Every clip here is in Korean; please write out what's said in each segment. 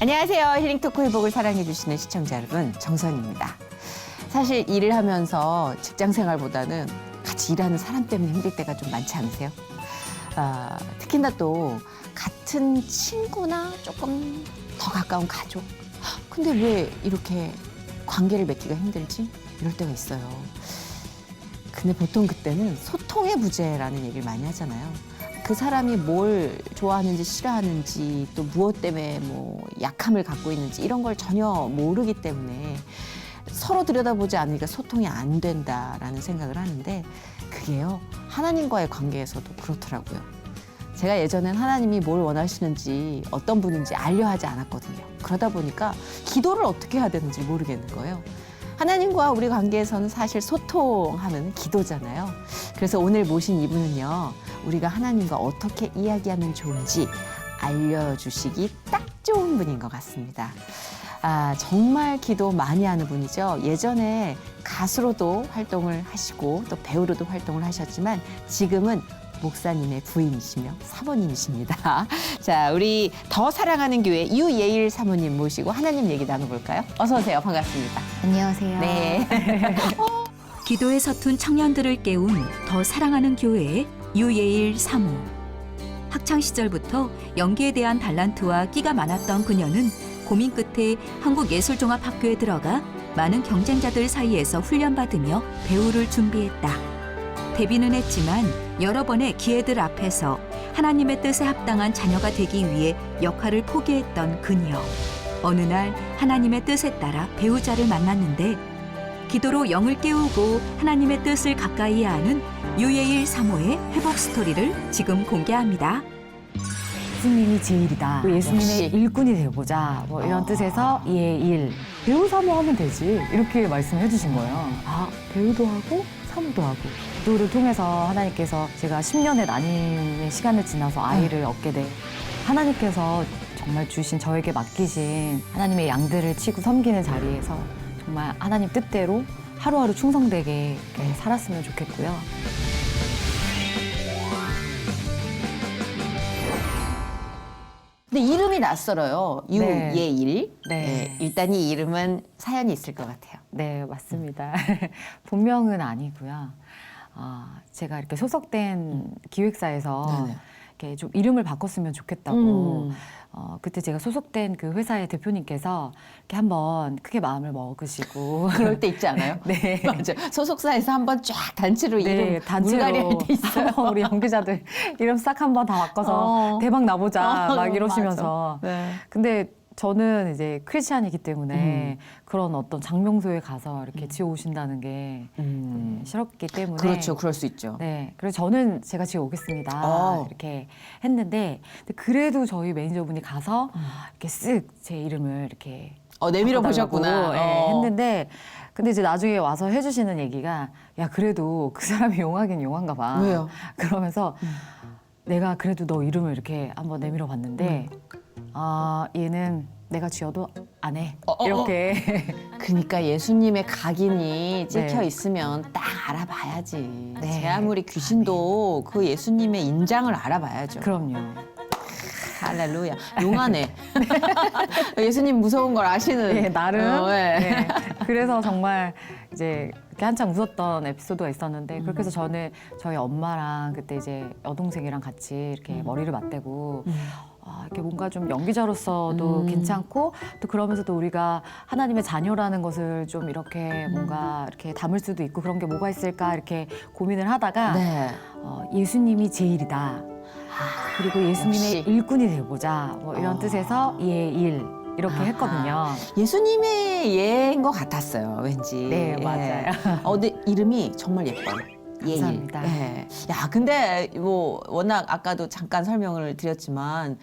안녕하세요. 힐링토크 회복을 사랑해주시는 시청자 여러분, 정선입니다. 사실 일을 하면서 직장생활보다는 같이 일하는 사람 때문에 힘들 때가 좀 많지 않으세요? 특히나 또 같은 친구나 조금 더 가까운 가족. 근데 왜 이렇게 관계를 맺기가 힘들지? 이럴 때가 있어요. 근데 보통 그때는 소통의 부재라는 얘기를 많이 하잖아요. 그 사람이 뭘 좋아하는지 싫어하는지 또 무엇 때문에 뭐 약함을 갖고 있는지 이런 걸 전혀 모르기 때문에 서로 들여다보지 않으니까 소통이 안 된다라는 생각을 하는데 그게요, 하나님과의 관계에서도 그렇더라고요. 제가 예전엔 하나님이 뭘 원하시는지 어떤 분인지 알려 하지 않았거든요. 그러다 보니까 기도를 어떻게 해야 되는지 모르겠는 거예요. 하나님과 우리 관계에서는 사실 소통하는 기도잖아요. 그래서 오늘 모신 이분은요, 우리가 하나님과 어떻게 이야기하면 좋은지 알려주시기 딱 좋은 분인 것 같습니다. 정말 기도 많이 하는 분이죠. 예전에 가수로도 활동을 하시고 또 배우로도 활동을 하셨지만 지금은 목사님의 부인이시며 사모님이십니다. 자, 우리 더 사랑하는 교회 유예일 사모님 모시고 하나님 얘기 나눠볼까요? 어서 오세요. 반갑습니다. 안녕하세요. 네. 기도에 서툰 청년들을 깨운 더 사랑하는 교회의 유예일 사모. 학창 시절부터 연기에 대한 달란트와 끼가 많았던 그녀는 고민 끝에 한국예술종합학교에 들어가 많은 경쟁자들 사이에서 훈련받으며 배우를 준비했다. 데뷔는 했지만 여러 번의 기회들 앞에서 하나님의 뜻에 합당한 자녀가 되기 위해 역할을 포기했던 그녀. 어느 날 하나님의 뜻에 따라 배우자를 만났는데 기도로 영을 깨우고 하나님의 뜻을 가까이 하는 유예일 사모의 회복 스토리를 지금 공개합니다. 예수님이 제일이다. 예수님의 역시. 일꾼이 되어보자. 뭐 이런 뜻에서 예일. 배우 사모 하면 되지. 이렇게 말씀해 주신 거예요. 배우도 하고 사모도 하고. 기도를 통해서 하나님께서 제가 10년의 나님의 시간을 지나서 아이를 얻게 돼. 하나님께서 정말 주신 저에게 맡기신 하나님의 양들을 치고 섬기는 자리에서 정말 하나님 뜻대로 하루하루 충성되게 이렇게 살았으면 좋겠고요. 근데 이름이 낯설어요. 네. 유예일. 네. 일단 이 이름은 사연이 있을 것 같아요. 네, 맞습니다. 본명은 아니고요. 제가 이렇게 소속된 기획사에서 네네. 이렇게 좀 이름을 바꿨으면 좋겠다고. 음. 그때 제가 소속된 그 회사의 대표님께서 이렇게 한번 크게 마음을 먹으시고. 그럴 때 있지 않아요? 네. 맞아. 소속사에서 한번 쫙 단체로 이름 물갈이 할 때 있어요. 우리 연기자들 이름 싹 한번 다 바꿔서 대박 나보자 막 이러시면서. 맞아. 네. 근데 저는 이제 크리스찬이기 때문에 그런 어떤 장명소에 가서 이렇게 지어오신다는 게 싫었기 때문에. 그렇죠. 그럴 수 있죠. 네. 그래서 저는 제가 지어오겠습니다. 어. 이렇게 했는데 근데 그래도 저희 매니저분이 가서 이렇게 쓱 제 이름을 이렇게 내밀어 바꿔달라고, 보셨구나. 예, 했는데 근데 이제 나중에 와서 해주시는 얘기가 야 그래도 그 사람이 용하긴 용한가 봐. 왜요? 그러면서 내가 그래도 너 이름을 이렇게 한번 내밀어 봤는데 얘는 내가 지어도 안 해. 이렇게. 그러니까 예수님의 각인이 찍혀 네. 있으면 딱 알아봐야지. 네. 제 아무리 귀신도 그 예수님의 인장을 알아봐야죠. 그럼요. 할렐루야. 용하네. 예수님 무서운 걸 아시는. 예, 나름. 네. 네. 그래서 정말 이제 이렇게 한창 웃었던 에피소드가 있었는데 그렇게 해서 저는 저희 엄마랑 그때 이제 여동생이랑 같이 이렇게 머리를 맞대고 이렇게 뭔가 좀 연기자로서도 괜찮고 또 그러면서도 우리가 하나님의 자녀라는 것을 좀 이렇게 뭔가 이렇게 담을 수도 있고 그런 게 뭐가 있을까 이렇게 고민을 하다가 네. 예수님이 제일이다. 그리고 예수님의 역시. 일꾼이 되어보자. 뭐 이런 뜻에서 예일 이렇게 했거든요. 예수님의 예인 것 같았어요. 왠지. 네, 예. 맞아요. 근데 이름이 정말 예뻐요. 예일. 감사합니다. 예. 야, 근데 뭐 워낙 아까도 잠깐 설명을 드렸지만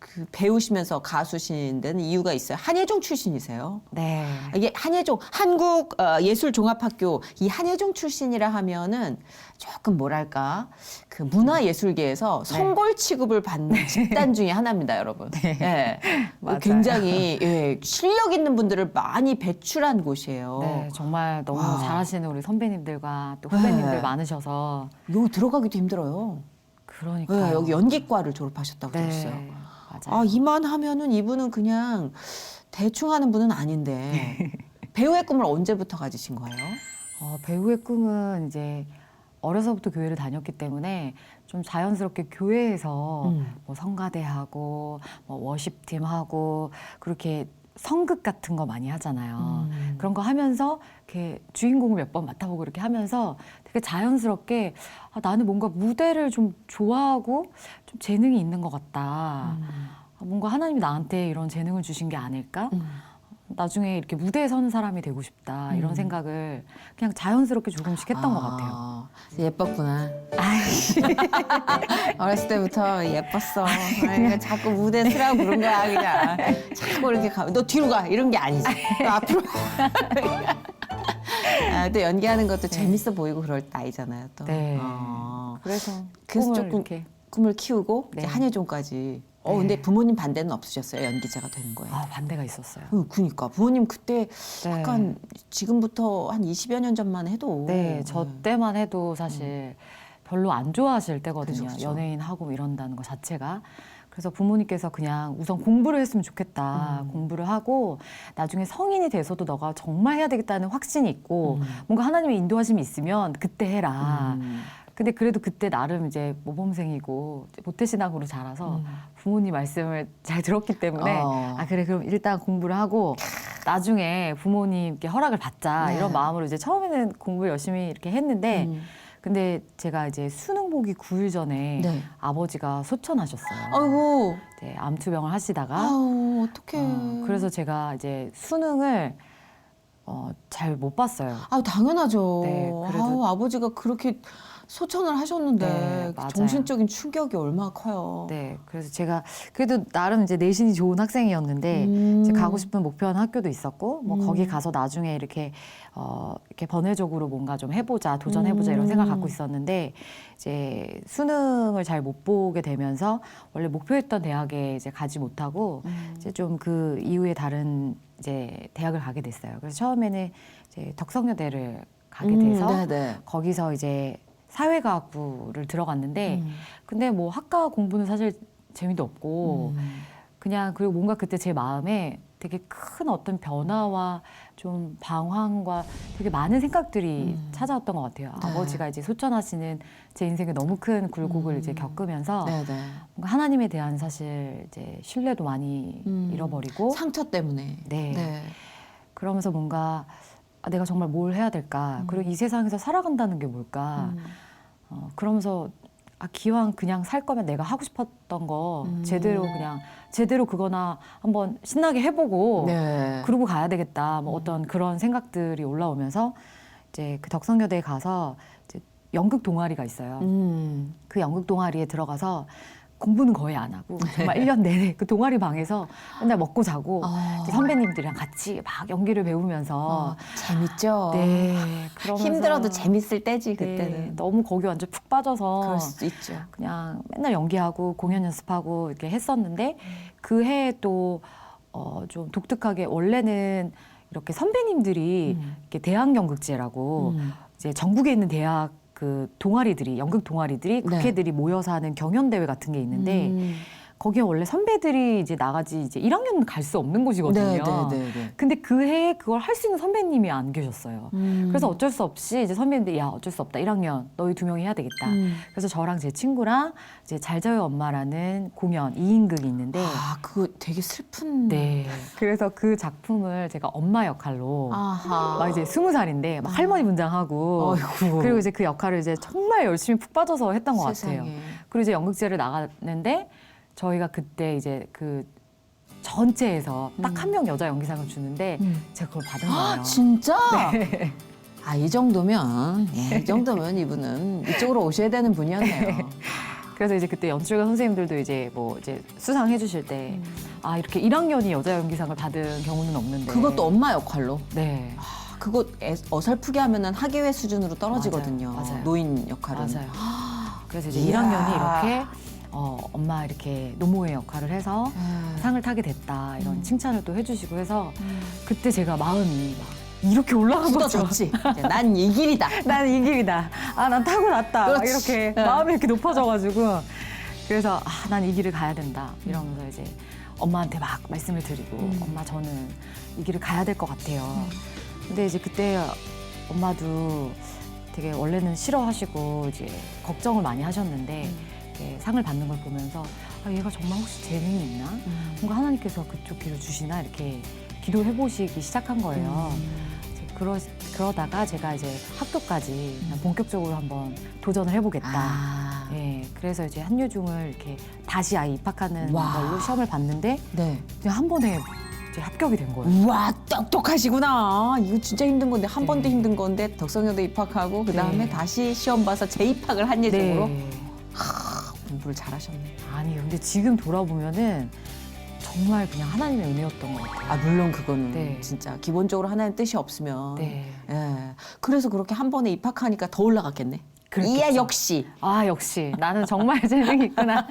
그 배우시면서 가수신 데는 이유가 있어요. 한예종 출신이세요. 네. 이게 한예종 한국 예술종합학교 이 한예종 출신이라 하면은 조금 뭐랄까 그 문화예술계에서 성골 취급을 받는 집단 중에 하나입니다, 여러분. 네. 맞아요. 굉장히 실력 있는 분들을 많이 배출한 곳이에요. 네, 정말 너무 와. 잘하시는 우리 선배님들과 또 후배님들 네. 많으셔서 여기 들어가기도 힘들어요. 그러니까 여기 연기과를 졸업하셨다고 네, 들었어요. 맞아요. 맞아요. 아, 이만하면은 이분은 그냥 대충 하는 분은 아닌데 배우의 꿈을 언제부터 가지신 거예요? 배우의 꿈은 이제 어려서부터 교회를 다녔기 때문에 좀 자연스럽게 교회에서 뭐 성가대하고 뭐 워십팀하고 그렇게 성극 같은 거 많이 하잖아요. 그런 거 하면서 이렇게 주인공을 몇 번 맡아보고 이렇게 하면서 되게 자연스럽게 나는 뭔가 무대를 좀 좋아하고 좀 재능이 있는 것 같다. 뭔가 하나님이 나한테 이런 재능을 주신 게 아닐까? 나중에 이렇게 무대에 서는 사람이 되고 싶다. 이런 생각을 그냥 자연스럽게 조금씩 했던 것 같아요. 예뻤구나. 어렸을 때부터 예뻤어. 그러니까 자꾸 무대 쓰라고 그런 거야, 그냥. 자꾸 이렇게 가. 너 뒤로 가. 이런 게 아니지. 너 앞으로 가. 또 연기하는 것도 재밌어 보이고 그럴 나이잖아요, 또. 네. 그래서 그래서 꿈을 조금 이렇게. 꿈을 키우고 네. 이제 한예종까지. 네. 근데 부모님 반대는 없으셨어요? 연기자가 되는 거예요? 반대가 있었어요. 그러니까 부모님 그때 네. 약간 지금부터 한 20여 년 전만 해도 네, 저 때만 해도 사실 별로 안 좋아하실 때거든요. 그죠. 연예인하고 이런다는 것 자체가. 그래서 부모님께서 그냥 우선 공부를 했으면 좋겠다. 공부를 하고 나중에 성인이 돼서도 너가 정말 해야 되겠다는 확신이 있고 뭔가 하나님의 인도하심이 있으면 그때 해라. 근데 그래도 그때 나름 이제 모범생이고 모태신앙으로 자라서 부모님 말씀을 잘 들었기 때문에 그래 그럼 일단 공부를 하고 나중에 부모님께 허락을 받자 네. 이런 마음으로 이제 처음에는 공부 열심히 이렇게 했는데 근데 제가 이제 수능 보기 9일 전에 네. 아버지가 소천하셨어요. 아이고, 이제 암투병을 하시다가 아우, 어떡해. 그래서 제가 이제 수능을 잘 못 봤어요. 당연하죠. 네, 그래도- 아버지가 그렇게 소천을 하셨는데 네, 맞아요. 정신적인 충격이 얼마나 커요. 네, 그래서 제가 그래도 나름 이제 내신이 좋은 학생이었는데 이제 가고 싶은 목표한 학교도 있었고 뭐 거기 가서 나중에 이렇게 이렇게 번외적으로 뭔가 좀 해보자, 도전해보자 이런 생각 갖고 있었는데 이제 수능을 잘 못 보게 되면서 원래 목표했던 대학에 이제 가지 못하고 이제 좀 그 이후에 다른 이제 대학을 가게 됐어요. 그래서 처음에는 이제 덕성여대를 가게 돼서 네네. 거기서 이제 사회과학부를 들어갔는데 근데 뭐 학과 공부는 사실 재미도 없고 그냥 그리고 뭔가 그때 제 마음에 되게 큰 어떤 변화와 좀 방황과 되게 많은 생각들이 찾아왔던 것 같아요. 네. 아버지가 이제 소천하시는 제 인생에 너무 큰 굴곡을 이제 겪으면서 네네. 뭔가 하나님에 대한 사실 이제 신뢰도 많이 잃어버리고 상처 때문에. 네. 그러면서 뭔가 내가 정말 뭘 해야 될까? 그리고 이 세상에서 살아간다는 게 뭘까? 그러면서 기왕 그냥 살 거면 내가 하고 싶었던 거 제대로 그거나 한번 신나게 해보고 네. 그러고 가야 되겠다. 뭐 어떤 그런 생각들이 올라오면서 이제 그 덕성여대에 가서 이제 연극 동아리가 있어요. 그 연극 동아리에 들어가서 공부는 거의 안 하고 정말 1년 내내 그 동아리 방에서 맨날 먹고 자고 이제 선배님들이랑 같이 막 연기를 배우면서 재밌죠. 네, 그러면서 힘들어도 재밌을 때지 네, 그때는. 너무 거기 완전 푹 빠져서 그럴 수도 있죠. 그냥 맨날 연기하고 공연 연습하고 이렇게 했었는데 그 해에 또 좀 독특하게 원래는 이렇게 선배님들이 이렇게 대학연극제라고 이제 전국에 있는 대학 그 동아리들이 연극 동아리들이 국회들이 모여서 하는 경연 대회 같은 게 있는데 거기에 원래 선배들이 이제 나가지 이제 1학년 갈 수 없는 곳이거든요. 네. 근데 그 해에 그걸 할 수 있는 선배님이 안 계셨어요. 그래서 어쩔 수 없이 이제 선배님들이 야 어쩔 수 없다 1학년 너희 2명이 해야 되겠다. 그래서 저랑 제 친구랑 이제 잘자요 엄마라는 공연 2인극이 있는데 그거 되게 슬픈. 네. 그래서 그 작품을 제가 엄마 역할로 아하. 막 이제 20살인데 막 할머니 분장하고 아이고. 그리고 이제 그 역할을 이제 정말 열심히 푹 빠져서 했던 것 세상에. 같아요. 그리고 이제 연극제를 나갔는데 저희가 그때 이제 그 전체에서 딱 한 명 여자 연기상을 주는데 제가 그걸 받은 거예요. 진짜? 네. 이 정도면 이 정도면 이분은 이쪽으로 오셔야 되는 분이었네요. 그래서 이제 그때 연출가 선생님들도 이제 뭐 이제 수상해 주실 때 이렇게 1학년이 여자 연기상을 받은 경우는 없는데 그것도 엄마 역할로. 네. 그거 어설프게 하면은 학예회 수준으로 떨어지거든요. 맞아요. 노인 역할은. 맞아요. 그래서 이제 이야. 1학년이 이렇게 엄마 이렇게 노모의 역할을 해서 상을 타게 됐다 이런 칭찬을 또 해주시고 해서 그때 제가 마음이 막 이렇게 올라간 거죠. 굳어졌지. 난 이 길이다. 난 이 길이다. 난 타고났다. 막 그렇지. 이렇게 네. 마음이 이렇게 높아져가지고 그래서 난 이 길을 가야 된다 이러면서 이제 엄마한테 막 말씀을 드리고 엄마 저는 이 길을 가야 될 것 같아요. 근데 이제 그때 엄마도 되게 원래는 싫어하시고 이제 걱정을 많이 하셨는데 이렇게 상을 받는 걸 보면서 얘가 정말 혹시 재능이 있나? 뭔가 하나님께서 그쪽 길을 주시나? 이렇게 기도해 보시기 시작한 거예요. 이제 그러다가 제가 이제 학교까지 그냥 본격적으로 한번 도전을 해보겠다. 예, 그래서 이제 한유중을 이렇게 다시 아예 입학하는 걸로 시험을 봤는데 네. 그냥 한 번에 이제 합격이 된 거예요. 우와, 똑똑하시구나. 이거 진짜 힘든 건데, 한 번도 힘든 건데, 덕성여대 입학하고, 그 다음에 다시 시험 봐서 재입학을 한예종으로. 네. 공부를 잘하셨네. 아니 근데 지금 돌아보면은 정말 그냥 하나님의 은혜였던 것 같아요. 아, 물론 그거는 네. 진짜 기본적으로 하나님 뜻이 없으면. 네. 예. 그래서 그렇게 한 번에 입학하니까 더 올라갔겠네. 그렇겠죠. 이야, 역시. 아 역시 나는 정말 재능이 있구나.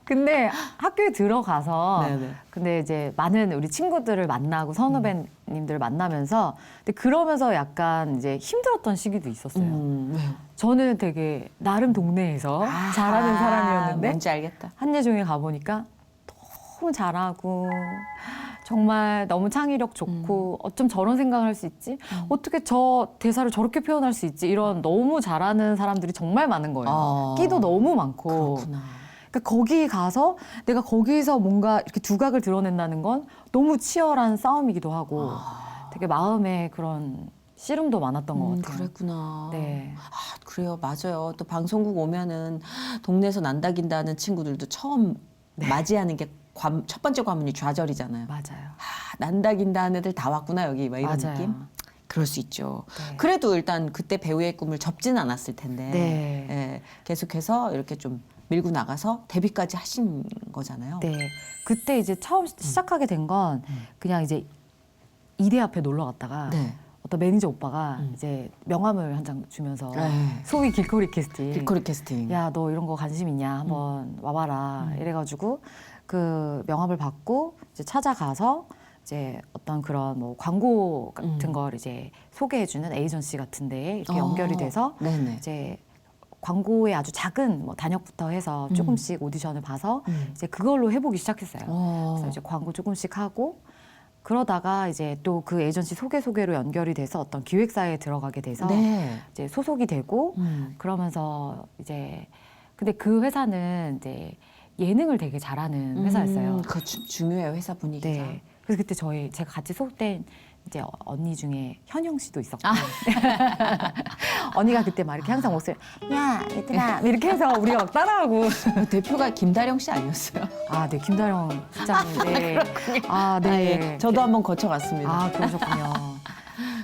근데 학교에 들어가서 네네. 근데 이제 많은 우리 친구들을 만나고 선후배님들을 만나면서 근데 그러면서 약간 이제 힘들었던 시기도 있었어요. 왜요? 저는 되게 나름 동네에서 잘하는 사람이었는데 뭔지 알겠다. 한예종에 가보니까 너무 잘하고 정말 너무 창의력 좋고 어쩜 저런 생각을 할 수 있지? 어떻게 저 대사를 저렇게 표현할 수 있지? 이런 너무 잘하는 사람들이 정말 많은 거예요. 끼도 너무 많고. 그렇구나. 그러니까 거기 가서 내가 거기서 뭔가 이렇게 두각을 드러낸다는 건 너무 치열한 싸움이기도 하고 되게 마음에 그런 씨름도 많았던 것 같아요. 그랬구나. 네. 아, 그래요. 맞아요. 또 방송국 오면은 동네에서 난다긴다는 친구들도 처음 맞이하는 게 첫 번째 과문이 좌절이잖아요. 맞아요. 난다긴다는 애들 다 왔구나, 여기. 막 이런 맞아요. 느낌? 그럴 수 있죠. 네. 그래도 일단 그때 배우의 꿈을 접지는 않았을 텐데. 네. 예, 계속해서 이렇게 좀 밀고 나가서 데뷔까지 하신 거잖아요. 네. 그때 이제 처음 시작하게 된 건 그냥 이제 이대 앞에 놀러 갔다가 네. 어떤 매니저 오빠가 이제 명함을 한 장 주면서 네. 소위 길거리 캐스팅. 길거리 캐스팅. 야, 너 이런 거 관심 있냐? 한번 와봐라. 이래가지고 그 명함을 받고 이제 찾아가서 이제 어떤 그런 뭐 광고 같은 걸 이제 소개해주는 에이전시 같은 데에 이렇게 연결이 돼서 네네. 이제 광고의 아주 작은 뭐 단역부터 해서 조금씩 오디션을 봐서 이제 그걸로 해보기 시작했어요. 그래서 이제 광고 조금씩 하고 그러다가 이제 또 그 에이전시 소개로 연결이 돼서 어떤 기획사에 들어가게 돼서 네. 이제 소속이 되고 그러면서 이제 근데 그 회사는 이제 예능을 되게 잘하는 회사였어요. 그거 중요해요, 회사 분위기가. 네. 그래서 그때 제가 같이 소속된 이제 언니 중에 현영 씨도 있었고 언니가 그때 막 이렇게 항상 목소리 야 얘들아 이렇게 해서 우리가 막 따라하고 대표가 김다령 씨 아니었어요? 아, 네 김다령 실장인데 아, 네. 예, 저도 한번 거쳐갔습니다. 아, 그러셨군요.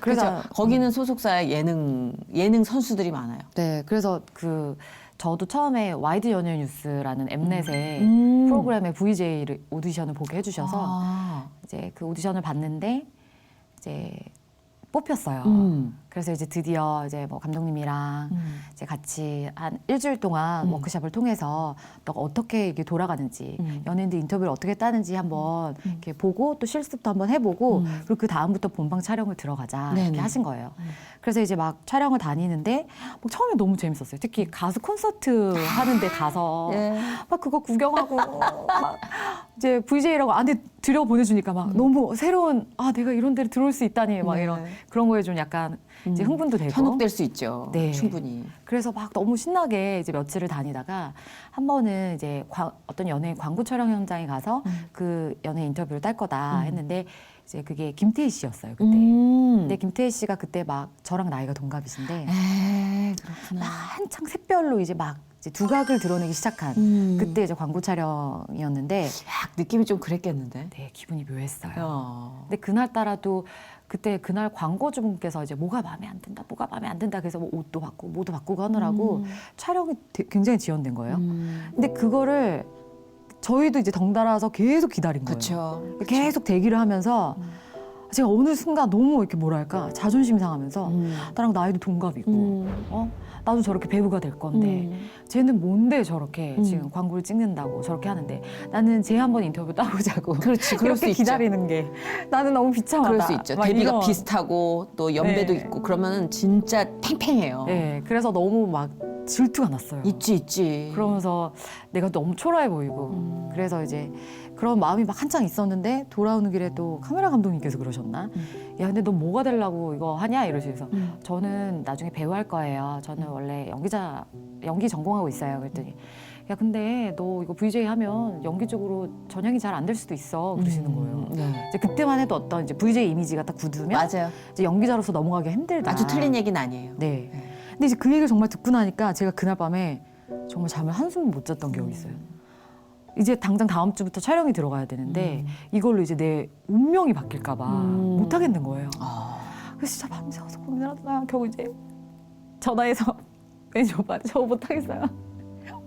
그래서 거기는 소속사에 예능 선수들이 많아요. 네, 그래서 저도 처음에 와이드 연예 뉴스라는 엠넷의 프로그램의 VJ를 오디션을 보게 해주셔서 이제 그 오디션을 봤는데 이제 뽑혔어요. 그래서 이제 드디어 이제 뭐 감독님이랑 이제 같이 한 일주일 동안 워크숍을 통해서 너가 어떻게 이게 돌아가는지 연예인들 인터뷰를 어떻게 했다는지 한번 이렇게 보고 또 실습도 한번 해보고 그리고 그 다음부터 본방 촬영을 들어가자 네네. 이렇게 하신 거예요. 그래서 이제 막 촬영을 다니는데 뭐 처음에 너무 재밌었어요. 특히 가수 콘서트 하는데 가서 예. 막 그거 구경하고 막 이제 VJ라고 안에 들여 보내주니까 막 너무 새로운 내가 이런 데를 들어올 수 있다니 막 네. 이런 그런 거에 좀 약간 이제 흥분도 되고 현혹될 수 있죠. 네. 충분히. 그래서 막 너무 신나게 이제 며칠을 다니다가 한 번은 이제 어떤 연예인 광고 촬영 현장에 가서 그 연예인 인터뷰를 딸 거다 했는데 이제 그게 김태희 씨였어요 그때. 근데 김태희 씨가 그때 막 저랑 나이가 동갑이신데 그렇구나. 한창 샛별로 이제 막 이제 두각을 드러내기 시작한 그때 이제 광고 촬영이었는데 느낌이 좀 그랬겠는데. 네, 기분이 묘했어요. 어. 근데 그날 그날 광고주분께서 이제 뭐가 마음에 안 든다 그래서 뭐 옷도 바꾸고 뭐도 바꾸고 하느라고 촬영이 굉장히 지연된 거예요. 근데 그거를 저희도 이제 덩달아서 계속 기다린 거예요. 그렇죠. 계속 대기를 하면서 제가 어느 순간 너무 이렇게 뭐랄까 자존심 상하면서 나랑 나이도 동갑이고 나도 저렇게 배우가 될 건데 쟤는 뭔데 저렇게 지금 광고를 찍는다고 저렇게 하는데 나는 쟤 한번 인터뷰 따보자고 그렇지, 그럴 수 이렇게 있죠. 기다리는 게 나는 너무 비참하다. 그럴 수 있죠. 막 데뷔가 이런. 비슷하고 또 연배도 네. 있고 그러면은 진짜 팽팽해요. 네, 그래서 너무 막 질투가 났어요. 있지. 그러면서 내가 너무 초라해 보이고 그래서 이제 그런 마음이 막 한창 있었는데 돌아오는 길에 또 카메라 감독님께서 그러셨나? 야 근데 너 뭐가 되려고 이거 하냐? 이러시면서 저는 나중에 배우 할 거예요. 저는 원래 연기 전공하고 있어요. 그랬더니 야 근데 너 이거 VJ 하면 연기 쪽으로 전향이 잘 안 될 수도 있어 그러시는 거예요. 네. 이제 그때만 해도 어떤 이제 VJ 이미지가 딱 굳으면 맞아요. 이제 연기자로서 넘어가기 힘들다. 아주 틀린 얘기는 아니에요. 네. 근데 이제 그 얘기를 정말 듣고 나니까 제가 그날 밤에 정말 잠을 한숨 못 잤던 기억이 있어요. 이제 당장 다음 주부터 촬영이 들어가야 되는데 이걸로 이제 내 운명이 바뀔까 봐 못 하겠는 거예요. 그래서 진짜 밤새워서 고민하다가 겨우 이제 전화해서 매니저 오빠한테 저 못 하겠어요.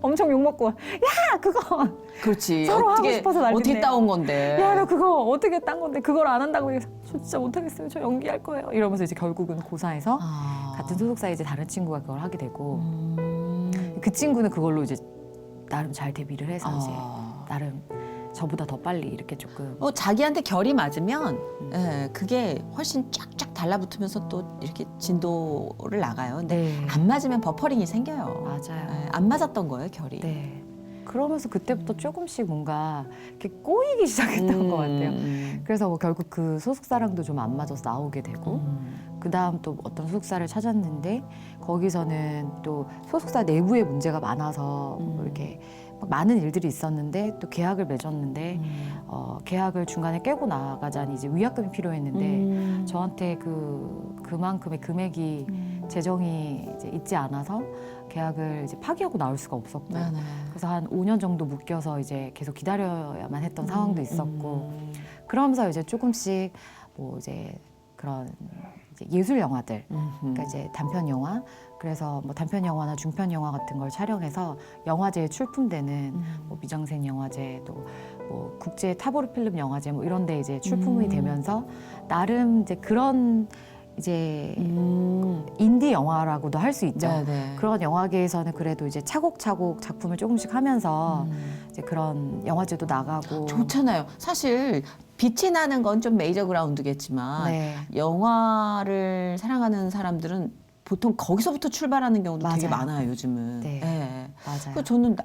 엄청 욕먹고 야 그거 그렇지. 서로 하고 싶어서 난리인데. 어떻게 따온 건데. 야 너 그거 어떻게 딴 건데 그걸 안 한다고 해서 저 진짜 못 하겠어요. 저 연기할 거예요. 이러면서 이제 결국은 고사해서 같은 소속사에 이제 다른 친구가 그걸 하게 되고 그 친구는 그걸로 이제 나름 잘 데뷔를 해서 이제 나름 저보다 더 빨리 이렇게 조금 자기한테 결이 맞으면 예, 그게 훨씬 쫙쫙 달라붙으면서 또 이렇게 진도를 나가요. 근데 네. 안 맞으면 버퍼링이 생겨요. 맞아요. 예, 안 맞았던 거예요, 결이. 네. 그러면서 그때부터 조금씩 뭔가 이렇게 꼬이기 시작했던 것 같아요. 그래서 뭐 결국 그 소속사랑도 좀 안 맞아서 나오게 되고 그 다음 또 어떤 소속사를 찾았는데 거기서는 또 소속사 내부에 문제가 많아서 뭐 이렇게 막 많은 일들이 있었는데 또 계약을 맺었는데 계약을 중간에 깨고 나가자니 이제 위약금이 필요했는데 저한테 그만큼의 금액이 재정이 이제 있지 않아서 계약을 이제 파기하고 나올 수가 없었고 네네. 그래서 한 5년 정도 묶여서 이제 계속 기다려야만 했던 상황도 있었고 그러면서 이제 조금씩 뭐 이제 그런 이제 예술 영화들 그러니까 이제 단편 영화 그래서 뭐 단편 영화나 중편 영화 같은 걸 촬영해서 영화제에 출품되는 뭐 미장센 영화제 또 뭐 국제 타보르 필름 영화제 뭐 이런 데 이제 출품이 되면서 나름 이제 그런 이제 인디 영화라고도 할 수 있죠. 네네. 그런 영화계에서는 그래도 이제 차곡차곡 작품을 조금씩 하면서 이제 그런 영화제도 나가고 좋잖아요. 사실 빛이 나는 건 좀 메이저 그라운드겠지만 네. 영화를 사랑하는 사람들은 보통 거기서부터 출발하는 경우도 되게 맞아요. 많아요, 요즘은. 네. 예. 맞아요. 그 저는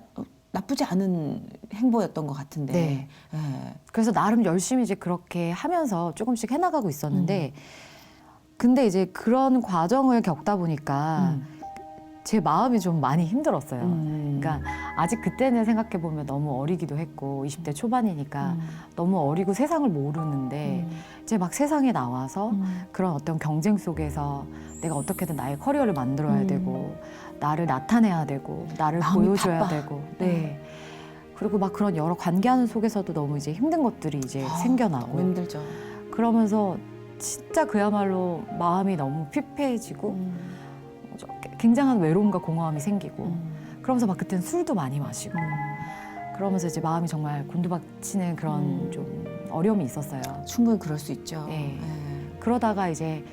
나쁘지 않은 행보였던 것 같은데. 네. 예. 그래서 나름 열심히 이제 그렇게 하면서 조금씩 해나가고 있었는데 근데 이제 그런 과정을 겪다 보니까 제 마음이 좀 많이 힘들었어요. 그러니까 아직 그때는 생각해 보면 너무 어리기도 했고 20대 초반이니까 너무 어리고 세상을 모르는데 이제 막 세상에 나와서 그런 어떤 경쟁 속에서 내가 어떻게든 나의 커리어를 만들어야 되고 나를 나타내야 되고 나를 마음이 보여줘야 바빠. 되고 네. 그리고 막 그런 여러 관계하는 속에서도 너무 이제 힘든 것들이 이제 생겨나고 너무 힘들죠. 그러면서 진짜 그야말로 마음이 너무 피폐해지고 굉장한 외로움과 공허함이 생기고 그러면서 막 그때는 술도 많이 마시고 그러면서 이제 마음이 정말 곤두박치는 그런 좀 어려움이 있었어요. 충분히 그럴 수 있죠. 네. 예. 그러다가 이제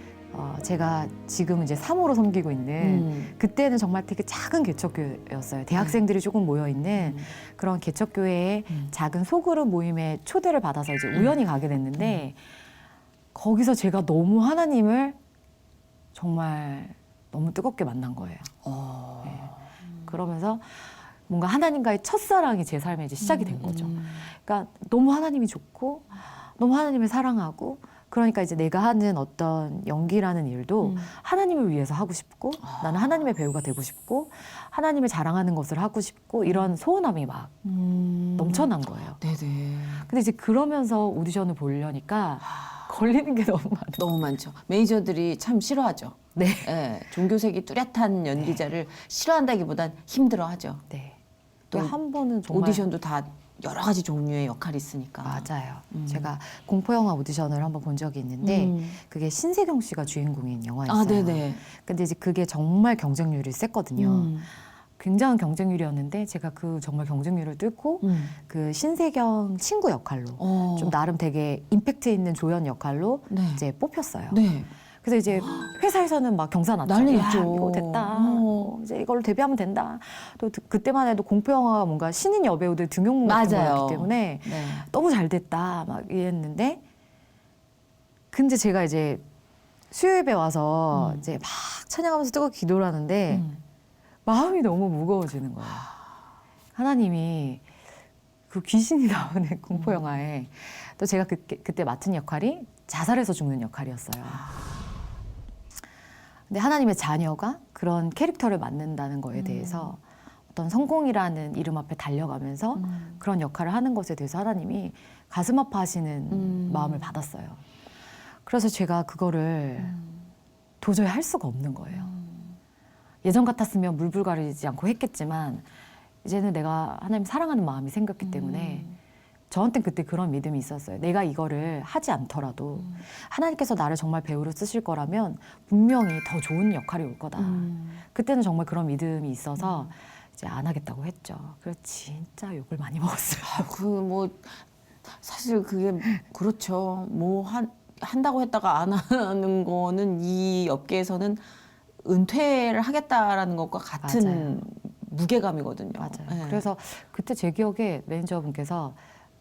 제가 지금 이제 3호로 섬기고 있는 그때는 정말 되게 작은 개척교회였어요. 대학생들이 조금 모여 있는 그런 개척교회의 작은 소그룹 모임에 초대를 받아서 이제 우연히 가게 됐는데 거기서 제가 너무 하나님을 정말 너무 뜨겁게 만난 거예요. 네. 그러면서 뭔가 하나님과의 첫사랑이 제 삶에 이제 시작이 된 거죠. 그러니까 너무 하나님이 좋고 너무 하나님을 사랑하고 그러니까 이제 내가 하는 어떤 연기라는 일도 하나님을 위해서 하고 싶고 나는 하나님의 배우가 되고 싶고 하나님을 자랑하는 것을 하고 싶고 이런 소원함이 막 넘쳐난 거예요. 네네. 근데 이제 그러면서 오디션을 보려니까 걸리는 게 너무 많아요. 너무 많죠. 매니저들이 참 싫어하죠. 네. 예, 종교색이 뚜렷한 연기자를 싫어한다기보단 힘들어하죠. 네. 또 또 한 번은 정말 오디션도 다 여러 가지 종류의 역할이 있으니까. 맞아요. 제가 공포 영화 오디션을 한번 본 적이 있는데 그게 신세경 씨가 주인공인 영화였어요. 아, 네네. 근데 이제 그게 정말 경쟁률이 셌거든요. 굉장한 경쟁률이었는데 제가 그 정말 경쟁률을 뚫고 그 신세경 친구 역할로 좀 나름 되게 임팩트 있는 조연 역할로 네. 이제 뽑혔어요. 네. 그래서 이제 회사에서는 막 경사 났죠. 난리 야, 났죠. 이거 됐다. 이제 이걸로 데뷔하면 된다. 또 그때만 해도 공포 영화가 뭔가 신인 여배우들 등용문 같은 맞아요. 거였기 때문에 네. 너무 잘 됐다 막 이랬는데 근데 제가 이제 수요예배 와서 이제 막 찬양하면서 뜨겁게 기도를 하는데 마음이 너무 무거워지는 거예요. 하나님이 그 귀신이 나오는 공포 영화에 또 제가 그때 맡은 역할이 자살해서 죽는 역할이었어요. 근데 하나님의 자녀가 그런 캐릭터를 맡는다는 거에 대해서 어떤 성공이라는 이름 앞에 달려가면서 그런 역할을 하는 것에 대해서 하나님이 가슴 아파하시는 마음을 받았어요. 그래서 제가 그거를 도저히 할 수가 없는 거예요. 예전 같았으면 물불가리지 않고 했겠지만 이제는 내가 하나님 사랑하는 마음이 생겼기 때문에 저한테는 그때 그런 믿음이 있었어요. 내가 이거를 하지 않더라도 하나님께서 나를 정말 배우로 쓰실 거라면 분명히 더 좋은 역할이 올 거다. 그때는 정말 그런 믿음이 있어서 이제 안 하겠다고 했죠. 그래서 진짜 욕을 많이 먹었어요. 그 뭐 사실 그게 그렇죠. 뭐 한다고 했다가 안 하는 거는 이 업계에서는 은퇴를 하겠다라는 것과 같은 맞아요. 무게감이거든요. 맞아요. 네. 그래서 그때 제 기억에 매니저분께서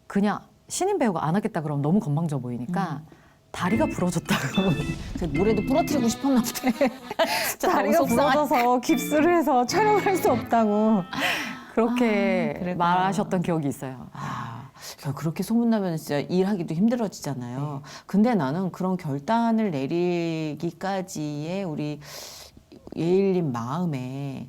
그냥 신인 배우가 안 하겠다 그러면 너무 건방져 보이니까 다리가 부러졌다고. 그 노래도 부러뜨리고 싶었나 보대. 진짜 다리가 너무 속상한- 부러져서 깁스를 해서 촬영할 수 없다고 그렇게 그랬구나. 말하셨던 기억이 있어요. 그렇게 소문나면 진짜 일하기도 힘들어지잖아요. 근데 나는 그런 결단을 내리기까지의 우리 예일님 마음에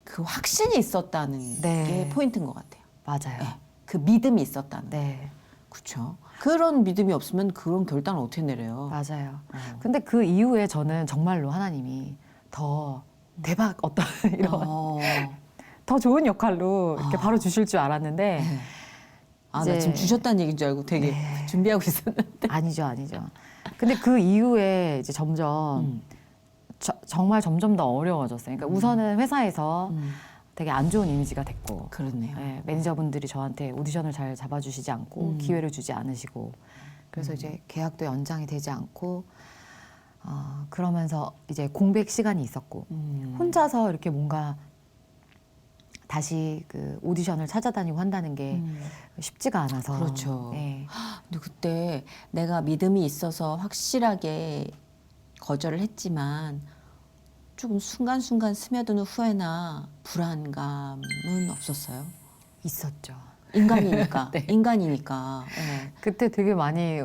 그 확신이 있었다는 네. 게 포인트인 것 같아요. 맞아요. 네. 그 믿음이 있었다는. 네, 그렇죠. 그런 믿음이 없으면 그런 결단을 어떻게 내려요? 맞아요. 근데 그 이후에 저는 정말로 하나님이 더 대박 어떤 이런 어. 더 좋은 역할로 이렇게 아. 바로 주실 줄 알았는데 네. 나 이제- 지금 주셨다는 얘기인 줄 알고 되게 네. 준비하고 있었는데. 아니죠. 근데 그 이후에 이제 점점 정말 점점 더 어려워졌어요. 그러니까 우선은 회사에서 되게 안 좋은 이미지가 됐고 그렇네요. 네, 매니저분들이 저한테 오디션을 잘 잡아주시지 않고 기회를 주지 않으시고 그래서 이제 계약도 연장이 되지 않고 그러면서 이제 공백 시간이 있었고 혼자서 이렇게 뭔가 다시 그 오디션을 찾아다니고 한다는 게 쉽지가 않아서 그렇죠. 네. 근데 그때 내가 믿음이 있어서 확실하게 거절을 했지만 조금 순간순간 스며드는 후회나 불안감은 없었어요? 있었죠. 인간이니까. 네. 인간이니까. 네. 그때 되게 많이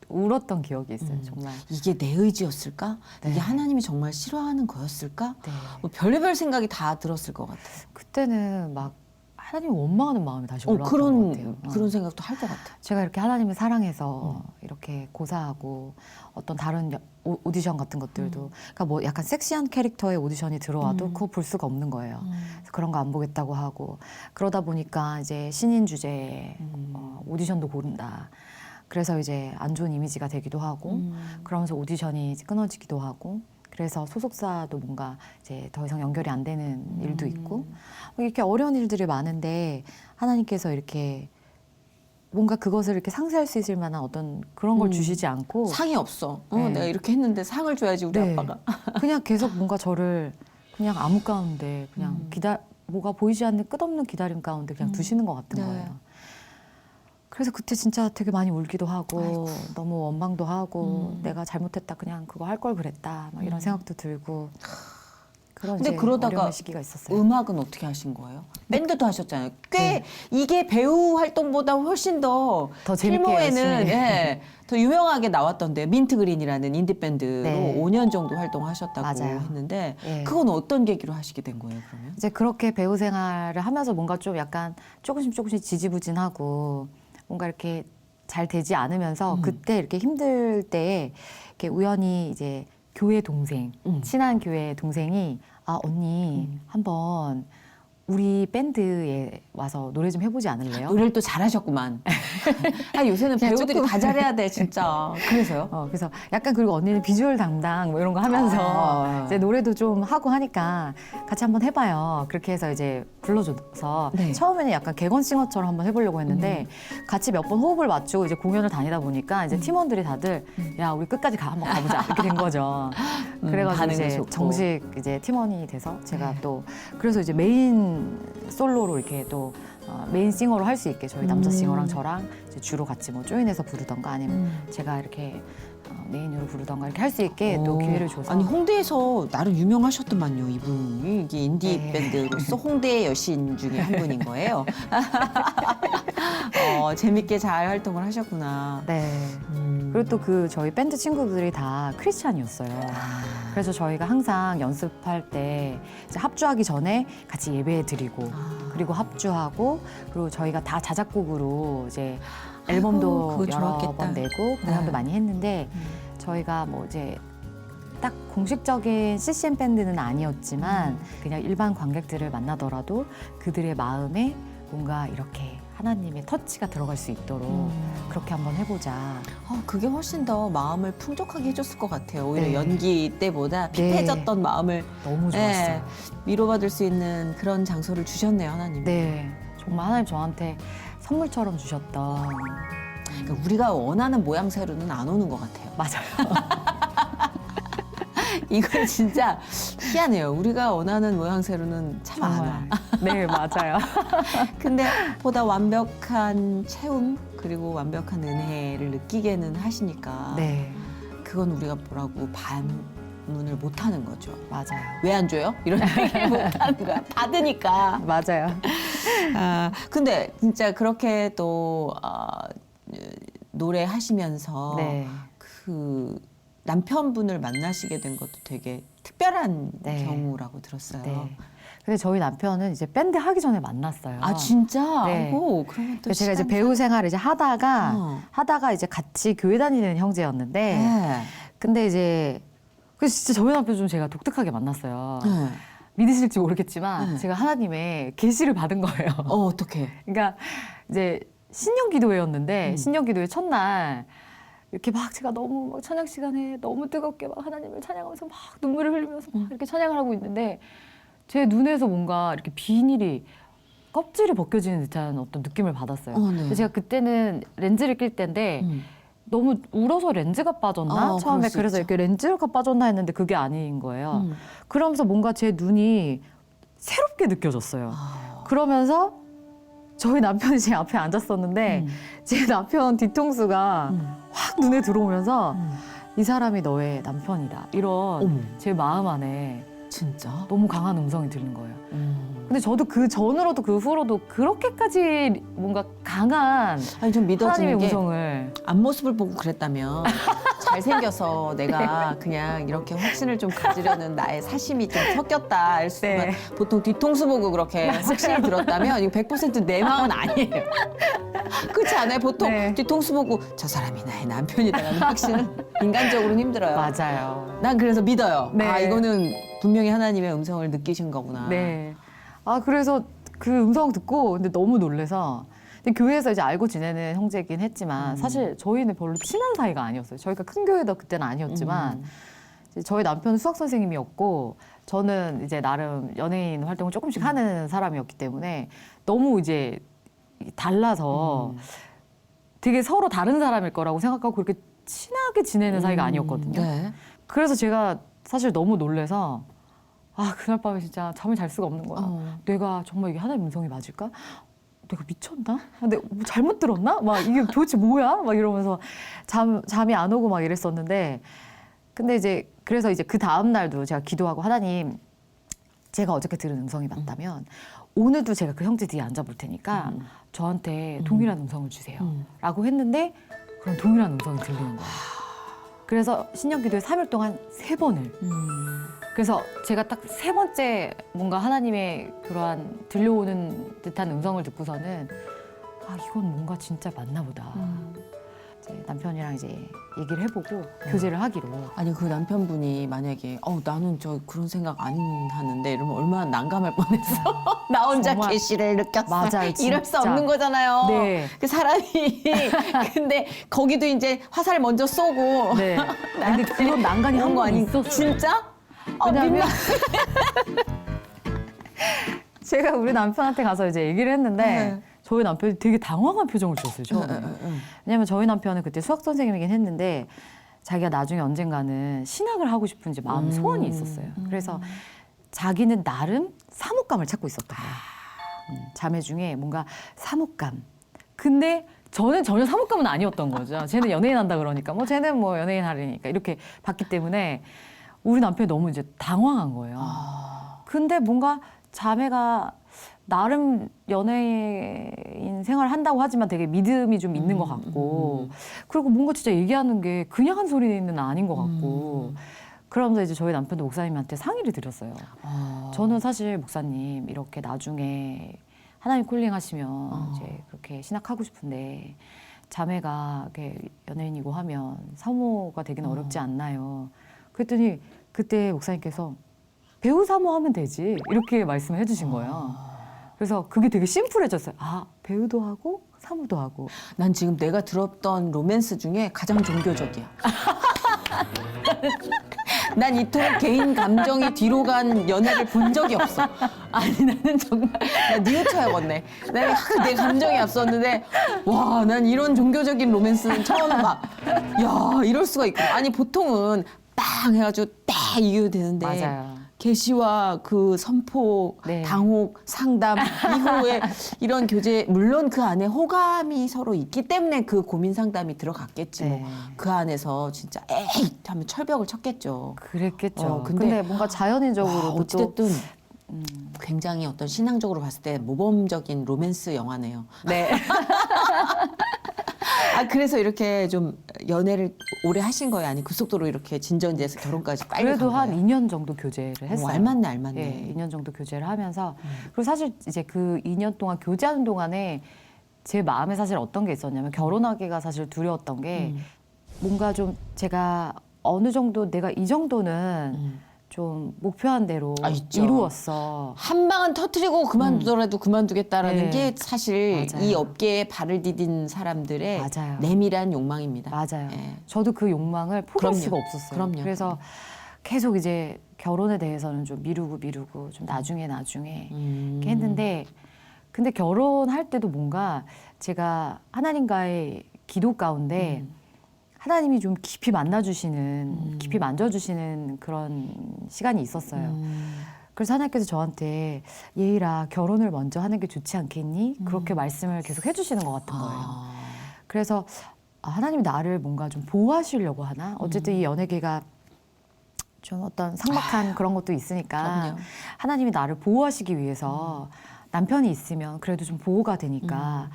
울었던 기억이 있어요. 정말. 이게 내 의지였을까? 네. 이게 하나님이 정말 싫어하는 거였을까? 네. 뭐 별의별 생각이 다 들었을 것 같아요. 그때는 막 하나님을 원망하는 마음이 다시 올라왔던 것 같아요. 그런 생각도 할 것 같아요. 제가 이렇게 하나님을 사랑해서 이렇게 고사하고 어떤 다른 오디션 같은 것들도 그러니까 뭐 약간 섹시한 캐릭터의 오디션이 들어와도 그거 볼 수가 없는 거예요. 그래서 그런 거 안 보겠다고 하고 그러다 보니까 이제 신인 주제에 오디션도 고른다. 그래서 이제 안 좋은 이미지가 되기도 하고 그러면서 오디션이 이제 끊어지기도 하고 그래서 소속사도 뭔가 이제 더 이상 연결이 안 되는 일도 있고 이렇게 어려운 일들이 많은데 하나님께서 이렇게 뭔가 그것을 이렇게 상쇄할 수 있을 만한 어떤 그런 걸 주시지 않고 상이 없어. 네. 내가 이렇게 했는데 상을 줘야지 우리 네. 아빠가. 그냥 계속 뭔가 저를 그냥 암흑 가운데 그냥 뭐가 보이지 않는 끝없는 기다림 가운데 그냥 두시는 것 같은 네. 거예요. 그래서 그때 진짜 되게 많이 울기도 하고 아이고. 너무 원망도 하고 내가 잘못했다 그냥 그거 할 걸 그랬다 막 이런 생각도 들고 그런 근데 이제 그러다가 어려운 시기가 있었어요. 음악은 어떻게 하신 거예요? 밴드도 하셨잖아요. 꽤 이게 배우 활동보다 훨씬 더 더 재밌게 필모에는 열심히. 예, 더 유명하게 나왔던데 민트그린이라는 인디 밴드로 네. 5년 정도 활동하셨다고 맞아요. 했는데 예. 그건 어떤 계기로 하시게 된 거예요, 그러면? 이제 그렇게 배우 생활을 하면서 뭔가 좀 약간 조금씩 지지부진하고 뭔가 이렇게 잘 되지 않으면서 그때 이렇게 힘들 때에 이렇게 우연히 이제 교회 동생, 친한 교회 동생이 언니 한번 우리 밴드에 와서 노래 좀 해보지 않을래요? 노래를 또 잘하셨구만. 요새는 그냥 배우들이 조금. 다 잘해야 돼, 진짜. 그래서요? 그래서 약간 그리고 언니는 비주얼 담당 뭐 이런 거 하면서 이제 노래도 좀 하고 하니까 같이 한번 해봐요. 그렇게 해서 이제 불러줘서 네. 처음에는 약간 객원싱어처럼 한번 해보려고 했는데 같이 몇 번 호흡을 맞추고 이제 공연을 다니다 보니까 이제 팀원들이 다들 야 우리 끝까지 한번 가보자 이렇게 된 거죠. 그래가지고 반응도 이제 좋고. 정식 이제 팀원이 돼서 제가 또 그래서 이제 메인 솔로로 이렇게 또 메인 싱어로 할 수 있게 저희 남자 싱어랑 저랑 이제 주로 같이 뭐 조인해서 부르던가 아니면 제가 이렇게 메인으로 부르던가 이렇게 할 수 있게 또 기회를 줘서 아니 홍대에서 나름 유명하셨더만요. 이분이 이게 인디 네. 밴드로서 홍대의 여신 중에 한 분인 거예요. 재밌게 잘 활동을 하셨구나. 네. 그리고 또 그 저희 밴드 친구들이 다 크리스찬이었어요. 그래서 저희가 항상 연습할 때 이제 합주하기 전에 같이 예배 드리고 그리고 합주하고 그리고 저희가 다 자작곡으로 이제 앨범도 그거 여러 좋았겠다. 번 내고 공연도 네. 많이 했는데 저희가 뭐 이제 딱 공식적인 CCM 밴드는 아니었지만 그냥 일반 관객들을 만나더라도 그들의 마음에 뭔가 이렇게 하나님의 터치가 들어갈 수 있도록 그렇게 한번 해보자. 그게 훨씬 더 마음을 풍족하게 해줬을 것 같아요. 오히려 네. 연기 때보다 핍해졌던 마음을 너무 좋았어요. 위로받을 수 있는 그런 장소를 주셨네요, 하나님. 네, 정말 하나님 저한테 선물처럼 주셨던 그러니까 우리가 원하는 모양새로는 안 오는 것 같아요. 맞아요. 이건 진짜 희한해요. 우리가 원하는 모양새로는 참 안 와. 네, 맞아요. 근데 보다 완벽한 채움 그리고 완벽한 은혜를 느끼게는 하시니까 네, 그건 우리가 뭐라고 반문을 못 하는 거죠. 맞아요. 왜 안 줘요? 이런 얘기를 못 하는 거야. 받으니까. 맞아요. 근데 진짜 그렇게 또 노래하시면서 네. 그 남편분을 만나시게 된 것도 되게 특별한 네. 경우라고 들었어요. 네. 근데 저희 남편은 이제 밴드 하기 전에 만났어요. 아 진짜? 네. 오, 그러면 또 그래서 제가 이제 시간이- 배우 생활을 이제 어. 하다가 이제 같이 교회 다니는 형제였는데 네. 근데 이제 그래서 진짜 저희 남편 좀 제가 독특하게 만났어요. 네. 믿으실지 모르겠지만 네. 제가 하나님의 계시를 받은 거예요. 어떻게? 그러니까 이제 신년 기도회였는데 음. 신년 기도회 첫날 이렇게 막 제가 너무 막 찬양 시간에 너무 뜨겁게 막 하나님을 찬양하면서 막 눈물을 흘리면서 막 이렇게 찬양을 하고 있는데 제 눈에서 뭔가 이렇게 비닐이 껍질이 벗겨지는 듯한 어떤 느낌을 받았어요. 네. 근데 제가 그때는 렌즈를 낄 때인데 너무 울어서 렌즈가 빠졌나? 처음에 그럴 수 그래서 있죠. 이렇게 렌즈가 빠졌나 했는데 그게 아닌 거예요. 그러면서 뭔가 제 눈이 새롭게 느껴졌어요. 그러면서 저희 남편이 제 앞에 앉았었는데 제 남편 뒤통수가 확 눈에 들어오면서 이 사람이 너의 남편이다. 이런 어머. 제 마음 안에 진짜? 너무 강한 음성이 들린 거예요. 근데 저도 그 전으로도 그 후로도 그렇게까지 뭔가 강한 아니 좀 믿어지는 하나님의 게 음성을 앞모습을 보고 그랬다면 잘생겨서 내가 그냥 이렇게 확신을 좀 가지려는 나의 사심이 좀 섞였다 할 수만 네. 보통 뒤통수 보고 그렇게 확신이 들었다면 이거 100%내 마음은 아니에요. 그렇지 않아요? 보통 네. 뒤통수 보고 저 사람이 나의 남편이다라는 확신은 인간적으로는 힘들어요. 맞아요. 난 그래서 믿어요. 네. 아 이거는 분명히 하나님의 음성을 느끼신 거구나. 네. 아 그래서 그 음성 듣고 근데 너무 놀래서 근데 교회에서 이제 알고 지내는 형제긴 했지만 사실 저희는 별로 친한 사이가 아니었어요. 저희가 큰 교회도 그때는 아니었지만 이제 저희 남편은 수학 선생님이었고 저는 이제 나름 연예인 활동을 조금씩 하는 사람이었기 때문에 너무 이제 달라서 되게 서로 다른 사람일 거라고 생각하고 그렇게 친하게 지내는 사이가 아니었거든요. 네. 그래서 제가 사실 너무 놀래서 아 그날 밤에 진짜 잠을 잘 수가 없는 거야. 내가 정말 이게 하나님의 음성이 맞을까? 내가 미쳤나? 근데 뭐 잘못 들었나? 막 이게 도대체 뭐야? 막 이러면서 잠이 안 오고 막 이랬었는데 근데 이제 그래서 이제 그 다음 날도 제가 기도하고 하나님 제가 어저께 들은 음성이 맞다면 오늘도 제가 그 형제 뒤에 앉아볼 테니까 저한테 동일한 음성을 주세요. 라고 했는데 그런 동일한 음성이 들리는 거예요. 그래서 신년기도에 3일 동안 3번을 그래서 제가 딱 3번째 뭔가 하나님의 그러한 들려오는 듯한 음성을 듣고서는 아 이건 뭔가 진짜 맞나 보다. 이제 남편이랑 이제 얘기를 해보고 교제를 하기로. 아니 그 남편분이 만약에 나는 저 그런 생각 안 하는데 이러면 얼마나 난감할 뻔했어. 나 혼자 정말. 계시를 느꼈어. 맞아요, 이럴 수 진짜. 없는 거잖아요. 네. 그 사람이 근데 거기도 이제 화살 먼저 쏘고 네. 근데 그런 난간이 한 번 있었어요. 진짜? 왜냐면 제가 우리 남편한테 가서 이제 얘기를 했는데 네. 저희 남편이 되게 당황한 표정을 줬어요, 처음에. 왜냐면 저희 남편은 그때 수학 선생님이긴 했는데 자기가 나중에 언젠가는 신학을 하고 싶은 이제 마음 소원이 있었어요. 그래서 자기는 나름 사목감을 찾고 있었던 거예요. 자매 중에 뭔가 사목감. 근데 저는 전혀 사목감은 아니었던 거죠. 쟤는 연예인 한다 그러니까 뭐 쟤는 뭐 연예인 하려니까 이렇게 봤기 때문에 우리 남편이 너무 이제 당황한 거예요. 근데 뭔가 자매가 나름 연예인 생활 한다고 하지만 되게 믿음이 좀 있는 것 같고 그리고 뭔가 진짜 얘기하는 게 그냥 한 소리는 아닌 것 같고 그러면서 이제 저희 남편도 목사님한테 상의를 드렸어요. 저는 사실 목사님 이렇게 나중에 하나님 콜링 하시면 이제 그렇게 신학하고 싶은데 자매가 이렇게 연예인이고 하면 사모가 되기는 어렵지 않나요? 그랬더니 그때 목사님께서 배우 사모 하면 되지 이렇게 말씀을 해주신 거예요. 그래서 그게 되게 심플해졌어요. 아, 배우도 하고 사모도 하고. 난 지금 내가 들었던 로맨스 중에 가장 종교적이야. 난 이토록 개인 감정이 뒤로 간 연애를 본 적이 없어. 아니 나는 정말 나 뉘우쳐야겠네. 내가 내 감정이 앞섰는데 와, 난 이런 종교적인 로맨스는 처음 봐. 야, 이럴 수가 있구나. 아니 보통은 빵 해가지고 딱 이겨되는데 맞아요. 계시와 그 선포, 네. 당혹, 상담 이후에 이런 교제, 물론 그 안에 호감이 서로 있기 때문에 그 고민 상담이 들어갔겠지. 네. 뭐. 그 안에서 진짜 에이 하면 철벽을 쳤겠죠. 그랬겠죠. 근데 근데 뭔가 자연인적으로 또 어찌됐든 굉장히 어떤 신앙적으로 봤을 때 모범적인 로맨스 영화네요. 네. 아, 그래서 이렇게 좀 연애를 오래 하신 거예요? 아니 그 속도로 이렇게 진전돼서 결혼까지 빨리 그래도 간 한 거예요? 2년 정도 교제를 했어요. 알맞네, 알맞네. 예, 2년 정도 교제를 하면서 그리고 사실 이제 그 2년 동안 교제하는 동안에 제 마음에 사실 어떤 게 있었냐면 결혼하기가 사실 두려웠던 게 뭔가 좀 제가 어느 정도 내가 이 정도는 좀 목표한 대로 있죠. 이루었어. 한 방은 터트리고 그만두더라도 그만두겠다라는 네. 게 사실 맞아요. 이 업계에 발을 디딘 사람들의 맞아요. 내밀한 욕망입니다. 맞아요. 예. 저도 그 욕망을 포기할 그럼요. 수가 없었어요. 그럼요. 그래서 계속 이제 결혼에 대해서는 좀 미루고 좀 나중에 이렇게 했는데 근데 결혼할 때도 뭔가 제가 하나님과의 기도 가운데 하나님이 좀 깊이 만나주시는 깊이 만져주시는 그런 시간이 있었어요. 그래서 하나님께서 저한테 예일아 결혼을 먼저 하는 게 좋지 않겠니? 그렇게 말씀을 계속 해주시는 것 같은 거예요. 그래서 하나님이 나를 뭔가 좀 보호하시려고 하나? 어쨌든 이 연예계가 좀 어떤 삭막한 그런 것도 있으니까 그럼요. 하나님이 나를 보호하시기 위해서 남편이 있으면 그래도 좀 보호가 되니까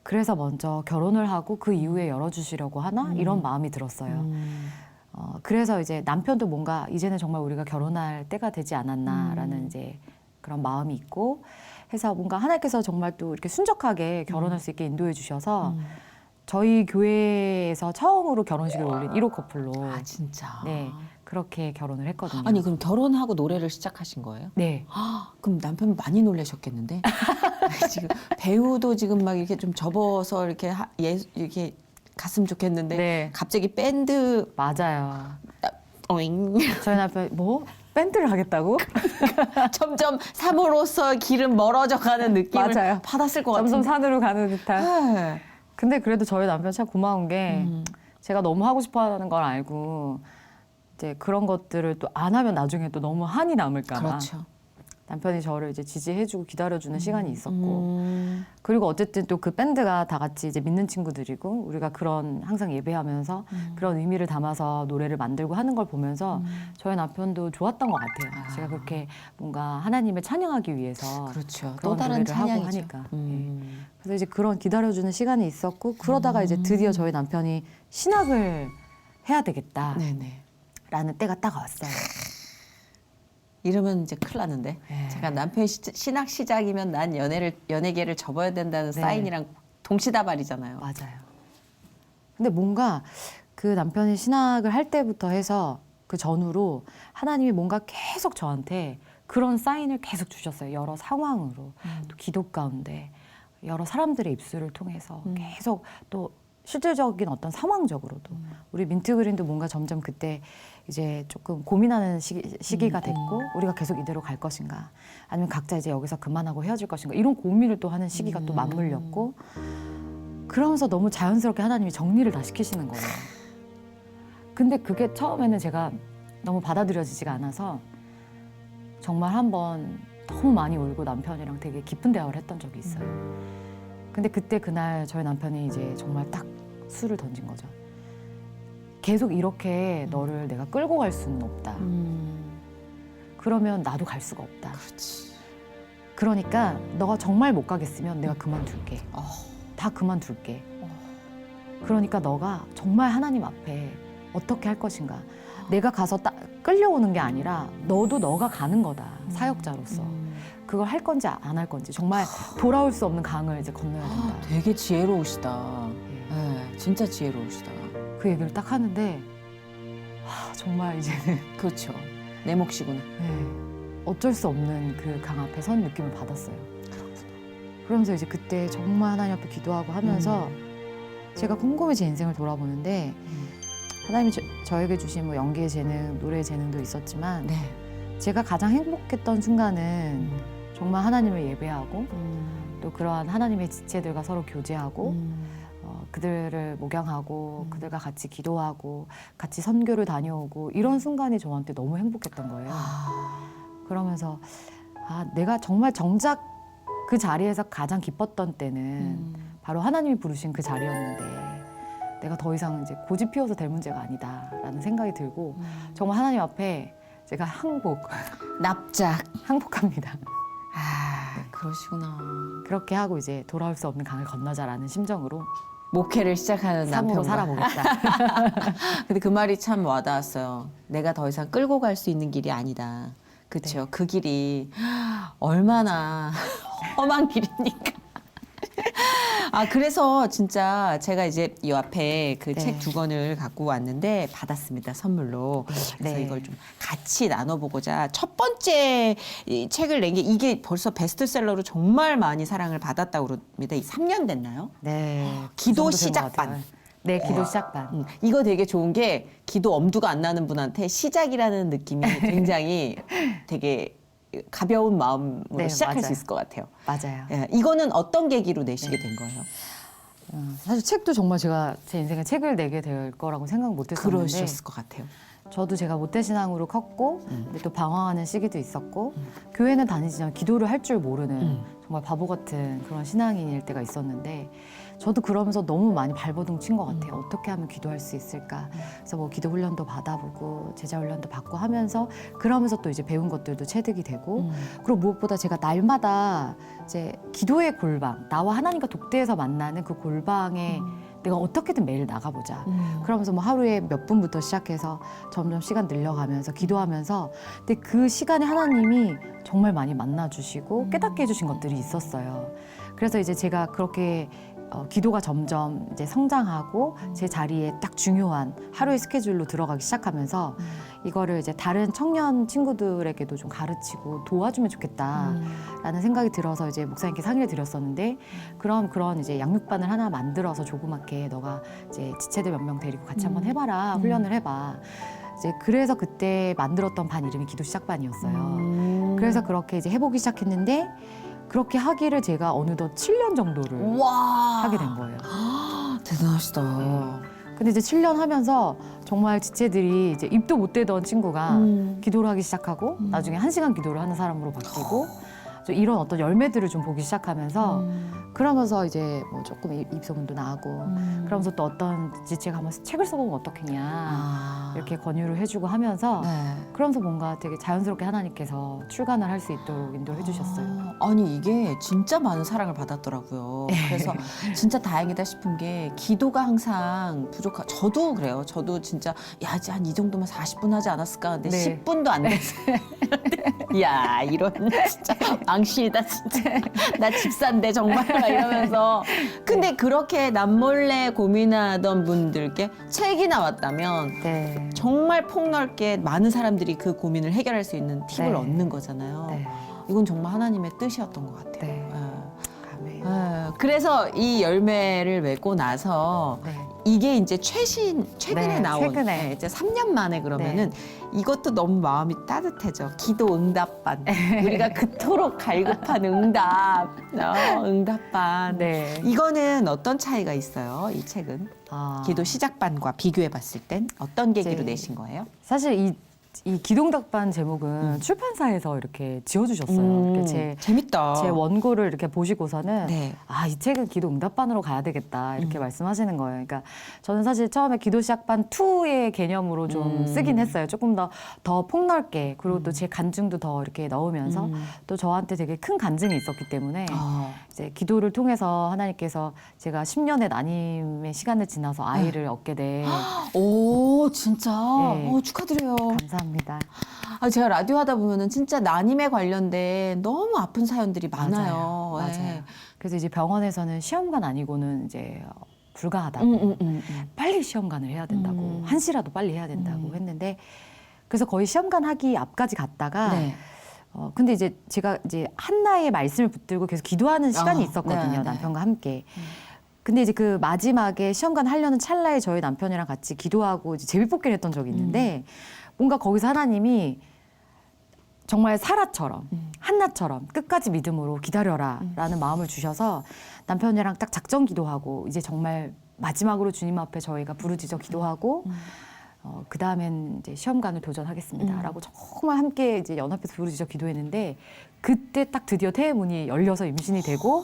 그래서 먼저 결혼을 하고 그 이후에 열어주시려고 하나? 이런 마음이 들었어요. 그래서 이제 남편도 뭔가 이제는 정말 우리가 결혼할 때가 되지 않았나라는 이제 그런 마음이 있고 해서 뭔가 하나님께서 정말 또 이렇게 순적하게 결혼할 수 있게 인도해 주셔서 저희 교회에서 처음으로 결혼식을 올린 1호 커플로 아 진짜. 네 그렇게 결혼을 했거든요. 아니 그럼 결혼하고 노래를 시작하신 거예요? 네. 그럼 남편 많이 놀라셨겠는데? 지금 배우도 지금 막 이렇게 좀 접어서 이렇게 이렇게 갔으면 좋겠는데 네. 갑자기 밴드 맞아요. 어잉 저희 남편 뭐 밴드를 하겠다고? 점점 사모로서 길은 멀어져 가는 느낌을 맞아요. 받았을 것 점점 같은데. 산으로 가는 듯한. 네. 근데 그래도 저희 남편 참 고마운 게 제가 너무 하고 싶어하는 걸 알고 이제 그런 것들을 또 안 하면 나중에 또 너무 한이 남을까 봐 그렇죠. 남편이 저를 이제 지지해주고 기다려주는 시간이 있었고 그리고 어쨌든 또 그 밴드가 다 같이 이제 믿는 친구들이고 우리가 그런 항상 예배하면서 그런 의미를 담아서 노래를 만들고 하는 걸 보면서 저희 남편도 좋았던 것 같아요. 제가 그렇게 뭔가 하나님을 찬양하기 위해서 그렇죠. 그런 또 다른 노래를 하고 찬양이죠. 하니까. 예. 그래서 이제 그런 기다려주는 시간이 있었고 그러다가 이제 드디어 저희 남편이 신학을 해야 되겠다라는 네네. 때가 딱 왔어요. 이러면 이제 큰일 났는데. 네. 제가 남편 신학 시작이면 난 연예계를 접어야 된다는 네. 사인이랑 동시다발이잖아요. 맞아요. 근데 뭔가 그 남편이 신학을 할 때부터 해서 그 전후로 하나님이 뭔가 계속 저한테 그런 사인을 계속 주셨어요. 여러 상황으로 또 기도 가운데 여러 사람들의 입술을 통해서 계속 또 실질적인 어떤 상황적으로도 우리 민트그린도 뭔가 점점 그때 이제 조금 고민하는 시기가 됐고 우리가 계속 이대로 갈 것인가 아니면 각자 이제 여기서 그만하고 헤어질 것인가 이런 고민을 또 하는 시기가 또 맞물렸고 그러면서 너무 자연스럽게 하나님이 정리를 다 시키시는 거예요. 근데 그게 처음에는 제가 너무 받아들여지지가 않아서 정말 한번 너무 많이 울고 남편이랑 되게 깊은 대화를 했던 적이 있어요. 근데 그때 그날 저희 남편이 이제 정말 딱 수를 던진 거죠. 계속 이렇게 너를 내가 끌고 갈 수는 없다. 그러면 나도 갈 수가 없다. 그렇지. 그러니까 너가 정말 못 가겠으면 내가 그만둘게. 어. 다 그만둘게. 그러니까 너가 정말 하나님 앞에 어떻게 할 것인가. 내가 가서 끌려오는 게 아니라 너도 너가 가는 거다. 사역자로서. 그걸 할 건지 안 할 건지 정말 돌아올 수 없는 강을 이제 건너야 된다. 되게 지혜로우시다. 예. 네, 진짜 지혜로우시다. 그 얘기를 딱 하는데 정말 이제는 그렇죠. 내 몫이구나. 어쩔 수 없는 그 강 앞에 선 느낌을 받았어요. 그러면서 이제 그때 정말 하나님 앞에 기도하고 하면서 제가 곰곰이 제 인생을 돌아보는데 하나님이 저에게 주신 뭐 연기의 재능, 노래의 재능도 있었지만 네. 제가 가장 행복했던 순간은 정말 하나님을 예배하고 또 그러한 하나님의 지체들과 서로 교제하고 그들을 목양하고 그들과 같이 기도하고 같이 선교를 다녀오고 이런 순간이 저한테 너무 행복했던 거예요. 그러면서 내가 정말 정작 그 자리에서 가장 기뻤던 때는 바로 하나님이 부르신 그 자리였는데 내가 더 이상 이제 고집 피워서 될 문제가 아니다라는 생각이 들고 정말 하나님 앞에 제가 항복합니다. 그러시구나. 그렇게 하고 이제 돌아올 수 없는 강을 건너자라는 심정으로 목회를 시작하는 삶으로 남편과. 살아보겠다. 근데 그 말이 참 와닿았어요. 내가 더 이상 끌고 갈 수 있는 길이 아니다. 그렇죠. 네. 그 길이 얼마나 험한 길입니까? 그래서 진짜 제가 이제 이 앞에 그 네. 책 2권을 갖고 왔는데 받았습니다. 선물로. 그래서 네. 이걸 좀 같이 나눠보고자 첫 번째 이 책을 낸 게 이게 벌써 베스트셀러로 정말 많이 사랑을 받았다고 그럽니다. 3년 됐나요? 네. 기도 그 정도 된것 시작반. 같아요. 네, 기도 시작반. 이거 되게 좋은 게 기도 엄두가 안 나는 분한테 시작이라는 느낌이 굉장히 되게 가벼운 마음으로 네, 시작할 맞아요. 수 있을 것 같아요. 맞아요. 예, 이거는 어떤 계기로 내시게 된 거예요? 사실 책도 정말 제가 제 인생에 책을 내게 될 거라고 생각 못 했었는데 그러셨을 것 같아요. 저도 제가 모태신앙으로 컸고 근데 또 방황하는 시기도 있었고 교회는 다니지만 기도를 할 줄 모르는 정말 바보 같은 그런 신앙인일 때가 있었는데 저도 그러면서 너무 많이 발버둥 친 것 같아요. 어떻게 하면 기도할 수 있을까? 그래서 뭐 기도 훈련도 받아보고 제자 훈련도 받고 하면서 그러면서 또 이제 배운 것들도 체득이 되고 그리고 무엇보다 제가 날마다 이제 기도의 골방, 나와 하나님과 독대에서 만나는 그 골방에 내가 어떻게든 매일 나가보자. 그러면서 뭐 하루에 몇 분부터 시작해서 점점 시간 늘려가면서 기도하면서 근데 그 시간에 하나님이 정말 많이 만나주시고 깨닫게 해주신 것들이 있었어요. 그래서 이제 제가 그렇게 기도가 점점 이제 성장하고 제 자리에 딱 중요한 하루의 스케줄로 들어가기 시작하면서 이거를 이제 다른 청년 친구들에게도 좀 가르치고 도와주면 좋겠다라는 생각이 들어서 이제 목사님께 상의를 드렸었는데 그런 이제 양육반을 하나 만들어서 조그맣게 너가 이제 지체들 몇 명 데리고 같이 한번 해봐라 훈련을 해봐. 이제 그래서 그때 만들었던 반 이름이 기도 시작반이었어요. 그래서 그렇게 이제 해보기 시작했는데 그렇게 하기를 제가 어느덧 7년 정도를 와 하게 된 거예요. 대단하시다. 근데 이제 7년 하면서 정말 지체들이 이제 입도 못 대던 친구가 기도를 하기 시작하고 나중에 1시간 기도를 하는 사람으로 바뀌고 좀 이런 어떤 열매들을 좀 보기 시작하면서 그러면서 이제 뭐 조금 입소문도 나고 그러면서 또 어떤 지체가 한번 책을 써보면 어떻겠냐 이렇게 권유를 해주고 하면서 네. 그러면서 뭔가 되게 자연스럽게 하나님께서 출간을 할 수 있도록 인도해 주셨어요. 아니 이게 진짜 많은 사랑을 받았더라고요. 그래서 진짜 다행이다 싶은 게 기도가 항상 저도 그래요. 저도 진짜 야 이제 한 이 정도면 40분 하지 않았을까 근데 네. 10분도 안 됐어요. 야 이런 진짜 앙신이다 진짜. 나 집사인데 정말 막 이러면서 근데 그렇게 남몰래 고민하던 분들께 책이 나왔다면 네. 정말 폭넓게 많은 사람들이 그 고민을 해결할 수 있는 팁을 네. 얻는 거잖아요. 네. 이건 정말 하나님의 뜻이었던 것 같아요. 네. 예. 아멘. 예. 그래서 이 열매를 맺고 나서 네. 이게 이제 최근에 네, 나온 최근에. 이제 3년 만에 그러면은 이것도 너무 마음이 따뜻해져. 기도 응답반. 우리가 그토록 갈급한 응답. 응답반. 네. 이거는 어떤 차이가 있어요? 이 책은? 기도 시작반과 비교해 봤을 땐 어떤 계기로 이제 내신 거예요? 사실 이 이 기동답반 제목은 출판사에서 이렇게 지어주셨어요. 이렇게 재밌다. 제 원고를 이렇게 보시고서는 네. 아, 이 책은 기도 응답반으로 가야 되겠다 이렇게 말씀하시는 거예요. 그러니까 저는 사실 처음에 기도 시작반 2의 개념으로 좀 쓰긴 했어요. 조금 더 폭넓게 그리고 또 제 간증도 더 이렇게 넣으면서 또 저한테 되게 큰 간증이 있었기 때문에 이제 기도를 통해서 하나님께서 제가 10년의 난임의 시간을 지나서 아이를 얻게 돼. 오, 진짜. 네. 축하드려요. 감사합니다. 제가 라디오 하다 보면은 진짜 난임에 관련된 너무 아픈 사연들이 많아요. 맞아요. 네. 그래서 이제 병원에서는 시험관 아니고는 이제 불가하다고 빨리 시험관을 해야 된다고 한시라도 빨리 해야 된다고 했는데 그래서 거의 시험관 하기 앞까지 갔다가 네. 근데 이제 제가 이제 한나의 말씀을 붙들고 계속 기도하는 시간이 있었거든요. 네, 네. 남편과 함께. 근데 이제 그 마지막에 시험관 하려는 찰나에 저희 남편이랑 같이 기도하고 이제 제비뽑기를 했던 적이 있는데 뭔가 거기서 하나님이 정말 사라처럼 한나처럼 끝까지 믿음으로 기다려라 라는 마음을 주셔서 남편이랑 딱 작정 기도하고 이제 정말 마지막으로 주님 앞에 저희가 부르짖어 기도하고 그 다음엔 이제 시험관을 도전하겠습니다 라고 정말 함께 이제 연합해서 부르짖어 기도했는데 그때 딱 드디어 태의 문이 열려서 임신이 되고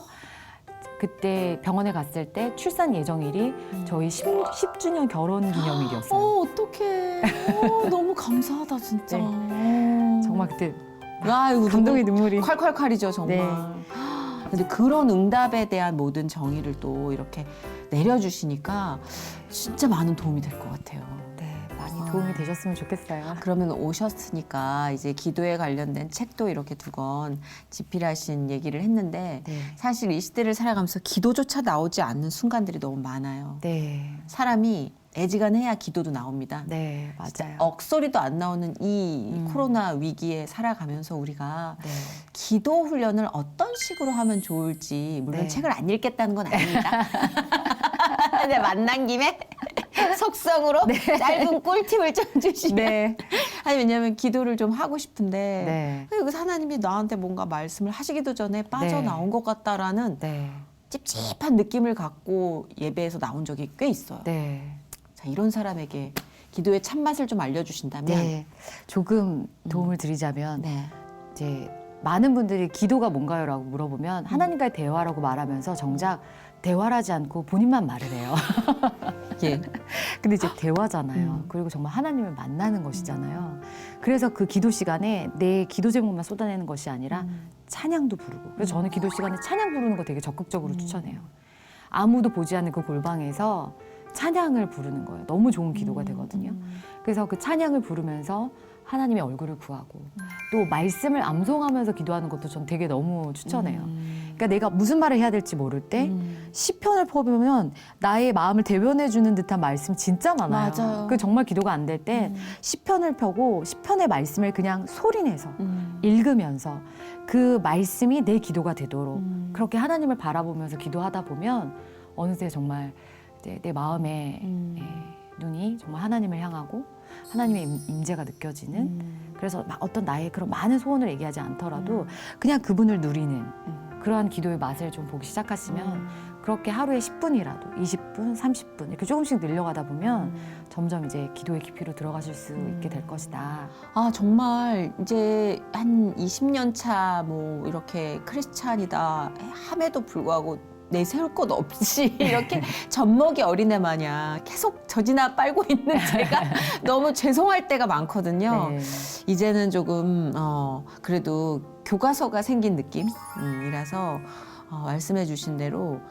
그때 병원에 갔을 때 출산 예정일이 저희 10주년 결혼 기념일이었어요. 어떡해. 너무 감사하다, 진짜. 정말 그때 아이고, 감동의 눈물이. 콸콸콸이죠, 정말. 네. 근데 그런 응답에 대한 모든 정의를 또 이렇게 내려주시니까 진짜 많은 도움이 될 것 같아요. 네, 많이 도움이 되셨으면 좋겠어요. 그러면 오셨으니까 이제 기도에 관련된 책도 이렇게 2권 집필하신 얘기를 했는데 네. 사실 이 시대를 살아가면서 기도조차 나오지 않는 순간들이 너무 많아요. 네, 사람이 애지간해야 기도도 나옵니다. 네, 맞아요. 억소리도 안 나오는 이 코로나 위기에 살아가면서 우리가 네. 기도 훈련을 어떤 식으로 하면 좋을지 물론 네. 책을 안 읽겠다는 건 아닙니다. 근데 만난 김에 속성으로 짧은 꿀팁을 좀 주시면 네. 아니 왜냐하면 기도를 좀 하고 싶은데 네. 여기서 하나님이 나한테 뭔가 말씀을 하시기도 전에 빠져나온 것 같다라는 네. 찝찝한 느낌을 갖고 예배에서 나온 적이 꽤 있어요. 네. 자, 이런 사람에게 기도의 참맛을 좀 알려주신다면 네. 조금 도움을 드리자면 네. 이제 많은 분들이 기도가 뭔가요라고 물어보면 하나님과의 대화라고 말하면서 정작 대화를 하지 않고 본인만 말을 해요. 예. 근데 이제 대화잖아요. 그리고 정말 하나님을 만나는 것이잖아요. 그래서 그 기도 시간에 내 기도 제목만 쏟아내는 것이 아니라 찬양도 부르고. 그래서 저는 기도 시간에 찬양 부르는 거 되게 적극적으로 추천해요. 아무도 보지 않는 그 골방에서 찬양을 부르는 거예요. 너무 좋은 기도가 되거든요. 그래서 그 찬양을 부르면서 하나님의 얼굴을 구하고 또 말씀을 암송하면서 기도하는 것도 전 되게 너무 추천해요. 그러니까 내가 무슨 말을 해야 될지 모를 때 시편을 펴보면 나의 마음을 대변해 주는 듯한 말씀 진짜 많아요. 맞아요. 그 정말 기도가 안 될 때 시편을 펴고 시편의 말씀을 그냥 소리내서 읽으면서 그 말씀이 내 기도가 되도록 그렇게 하나님을 바라보면서 기도하다 보면 어느새 정말 이제 내 마음의 눈이 정말 하나님을 향하고 하나님의 임재가 느껴지는 그래서 막 어떤 나의 그런 많은 소원을 얘기하지 않더라도 그냥 그분을 누리는 그러한 기도의 맛을 좀 보기 시작하시면 그렇게 하루에 10분이라도 20분, 30분 이렇게 조금씩 늘려가다 보면 점점 이제 기도의 깊이로 들어가실 수 있게 될 것이다. 아 정말 이제 한 20년 차 뭐 이렇게 크리스찬이다 함에도 불구하고 내세울 것 없이 이렇게 젖먹이 어린애 마냥 계속 젖이나 빨고 있는 제가 너무 죄송할 때가 많거든요. 네. 이제는 조금 그래도 교과서가 생긴 느낌이라서 말씀해 주신 대로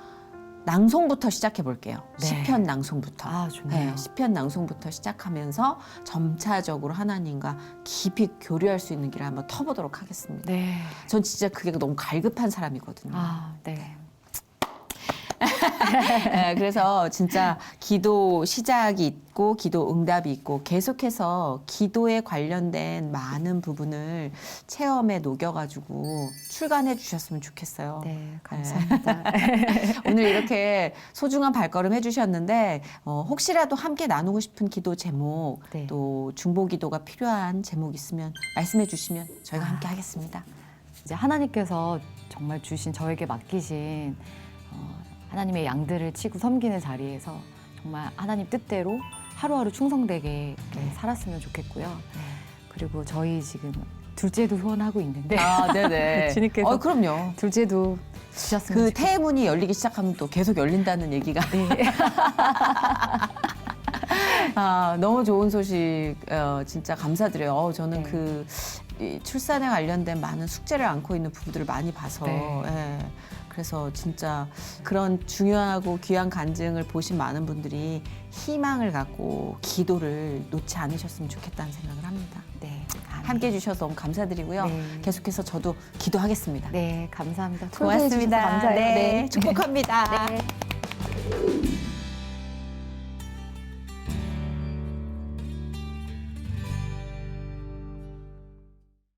낭송부터 시작해 볼게요. 네. 시편 낭송부터. 아, 좋네요. 시편 낭송부터 시작하면서 점차적으로 하나님과 깊이 교류할 수 있는 길을 한번 터보도록 하겠습니다. 네. 전 진짜 그게 너무 갈급한 사람이거든요. 아, 네. 네, 그래서 진짜 기도 시작이 있고 기도 응답이 있고 계속해서 기도에 관련된 많은 부분을 체험에 녹여가지고 출간해 주셨으면 좋겠어요. 네, 감사합니다. 오늘 이렇게 소중한 발걸음 해주셨는데 혹시라도 함께 나누고 싶은 기도 제목 네. 또 중보 기도가 필요한 제목 있으면 말씀해 주시면 저희가 함께 하겠습니다. 이제 하나님께서 정말 주신 저에게 맡기신 하나님의 양들을 치고 섬기는 자리에서 정말 하나님 뜻대로 하루하루 충성되게 이렇게 살았으면 좋겠고요. 그리고 저희 지금 둘째도 후원하고 있는데 아, 네네. 주님께서 그럼요. 둘째도 주셨으면 그 좋겠어요. 태문이 열리기 시작하면 또 계속 열린다는 얘기가. 네. 아, 너무 좋은 소식, 진짜 감사드려요. 저는 네. 이 출산에 관련된 많은 숙제를 안고 있는 부부들을 많이 봐서, 네. 예. 그래서 진짜 그런 중요하고 귀한 간증을 보신 많은 분들이 희망을 갖고 기도를 놓지 않으셨으면 좋겠다는 생각을 합니다. 네. 아멘. 함께 해주셔서 너무 감사드리고요. 네. 계속해서 저도 기도하겠습니다. 네, 감사합니다. 초대해 주셔서 고맙습니다. 감사해요. 네, 축복합니다. 네.